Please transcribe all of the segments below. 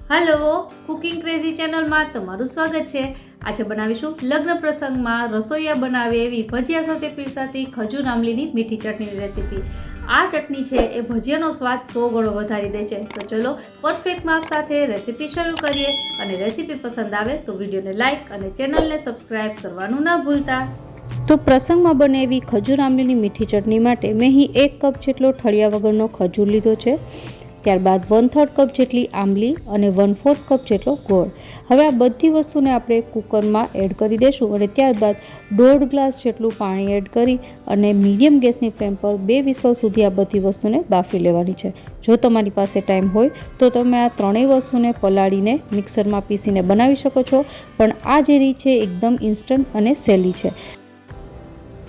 Hello cooking crazy channel में तमारुं स्वागत है। आज बनावीशुं लग्न प्रसंग में रसोईया बनावे एवी भजिया साथे पीरसाती खजूर आमलीनी मीठी चटनी रेसिपी। आ चटनी है ए भजियानो स्वाद 100 गणो वधारी दे छे। तो चलो परफेक्ट माप साथे रेसिपी शुरू करिए अने रेसिपी पसंद आवे तो वीडियो ने लाइक अने चेनल ने सब्सक्राइब करवानुं ना भूलता। तो प्रसंग में बने एवी खजूर आमलीनी मीठी चटनी माटे मैं अहीं 1 कप जेटलो ठळिया वगरनो खजूर लीधो छे। त्यारबाद 1/3 कप जेटली आंबली और 1/4 कप जेटलो गोळ। हवे आ बधी वस्तुने आपणे कूकर में एड करी देशुं और त्यारबाद 1.5 ग्लास जेटलुं पाणी एड करी अने मीडियम गैसनी फ्लेम पर 2 विसल सुधी आ बधी वस्तुने बाफी लेवानी छे। जो तमारी पासे टाइम होय तो तमे आ त्रणेय वस्तुने पलाळीने मिक्सर में पीसीने बनावी शको छो, पण आ जे रीत छे एकदम इन्स्टंट अने सहेली छे।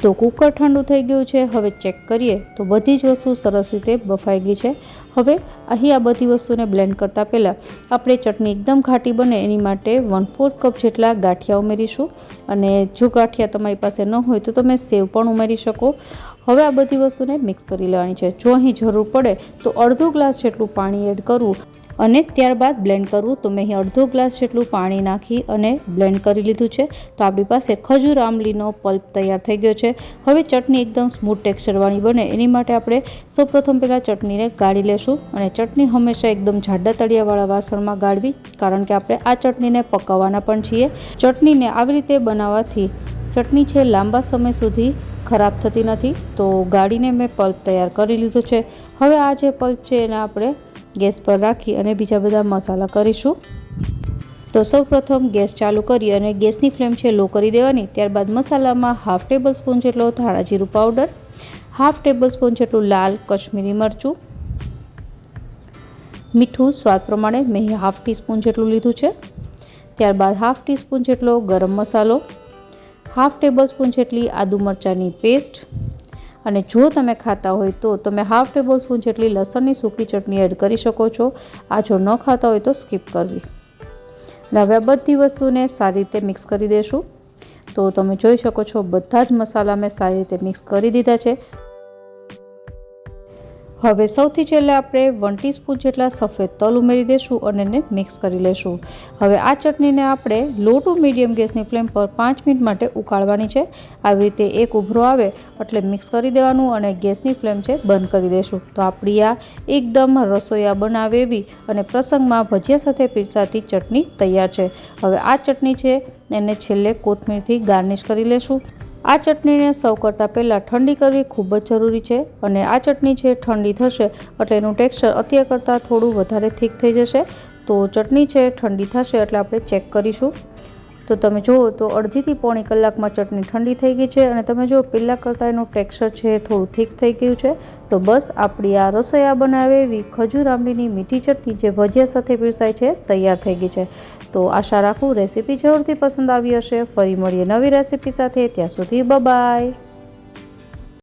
तो कूकर ठंडू थई गयुं छे। हवे चेक करिए तो बधी ज वस्तु सरस रीते बफाई गई है। हवे अहीं आ बधी वस्तुने ब्लेन्ड करता पहला आपणे चटनी एकदम घाटी बने एनी माटे 1/4 कप जेटला गाठिया उमेरीशुं अने जो गाठिया तमारी पासे न होय तो तमे सेव पण उमेरी शको। हवे आ बधी वस्तुने मिक्स करी लेवानी छे। जो अहीं जरूर पड़े तो अर्धो ग्लास जेटलुं पाणी एड करवुं અને ત્યારબાદ બ્લેન્ડ કરવું। તો મેં અહીં અડધો ગ્લાસ જેટલું પાણી નાખી અને બ્લેન્ડ કરી લીધું છે। તો આપણી પાસે ખજૂર આંબલીનો પલ્પ તૈયાર થઈ ગયો છે। હવે ચટણી એકદમ સ્મૂથ ટેક્સચરવાળી બને એની માટે આપણે સૌપ્રથમ પહેલાં ચટણીને ગાળી લેશું અને ચટણી હંમેશા એકદમ જાડા તળિયાવાળા વાસણમાં ગાળવી, કારણ કે આપણે આ ચટણીને પકાવવાના પણ છીએ। ચટણીને આવી રીતે બનાવવાથી ચટણી છે લાંબા સમય સુધી ખરાબ થતી નથી। તો ગાળીને મેં પલ્પ તૈયાર કરી લીધું છે। હવે આ જે પલ્પ છે એને આપણે गैस पर राखी अने बीजा बधा मसाला करीशुं। तो सौ प्रथम गैस चालू करी अने गैसनी फ्लेम छे लो करी देवानी। त्यारबाद मसाला में 1/2 टेबल स्पून जेटलो धाणा जीरुं पाउडर, 1/2 टेबल स्पून जेटलुं लाल कश्मीरी मरचुं, मीठुं स्वाद प्रमाणे मैं 1/2 टीस्पून जेटलुं लीधुं छे। त्यारबाद 1/2 टीस्पून जेटलो गरम मसालो, 1/2 टेबल स्पून जेटली आदू मरचानी पेस्ट અને જો તમે ખાતા હોય તો તમે 1/2 ટેબલ સ્પૂન જેટલી લસણની સૂકી ચટણી એડ કરી શકો છો। આ જો ન ખાતા હોય તો સ્કીપ કરવી। હવે આ બધી વસ્તુને સારી રીતે મિક્સ કરી દેશું। તો તમે જોઈ શકો છો બધા જ મસાલા મેં સારી રીતે મિક્સ કરી દીધા છે। હવે સૌથી છેલ્લે આપણે 1 ટીસ્પૂન જેટલા સફેદ તલ ઉમેરી દેશું અને એને મિક્સ કરી લેશું। હવે આ ચટણીને આપણે લો ટુ મીડિયમ ગેસની ફ્લેમ પર 5 મિનિટ માટે ઉકાળવાની છે। આવી રીતે એક ઉભરો આવે એટલે મિક્સ કરી દેવાનું અને ગેસની ફ્લેમ છે બંધ કરી દેશું। તો આપણી આ એકદમ રસોઈયા બનાવે એવી અને પ્રસંગમાં ભજીયા સાથે પીરસાતી ચટણી તૈયાર છે। હવે આ ચટણી છે એને છેલ્લે કોથમીરથી ગાર્નિશ કરી લેશું। आ चटनी ने सर्व करता पहला ठंडी करवी खूब ज जरूरी है और आ चटनी है ठंडी थशे एटले एनुं टेक्सचर अत्यार करता थोड़ुं वधारे थीक थई जशे। तो चटनी है ठंडी थशे एटले आपणे चेक करीशुं। तो तमे जुओ तो अर्धी थी पौणी कलाक में चटनी ठंडी थई गई है और तमे जो पहला करता एनुं टेक्सचर है थोड़ुं थीक थई गयुं छे। तो बस आपणी आ रसोईया बनावे एवी खजूर आंबलीनी मीठी चटनी जे भजिया साथे पीरसाय छे तैयार थई गई है। तो आशा राखुं रेसिपी जरूरथी पसंद आवी हशे। फरी मळीए नवी रेसिपी साथे, त्यां सुधी बाय बाय।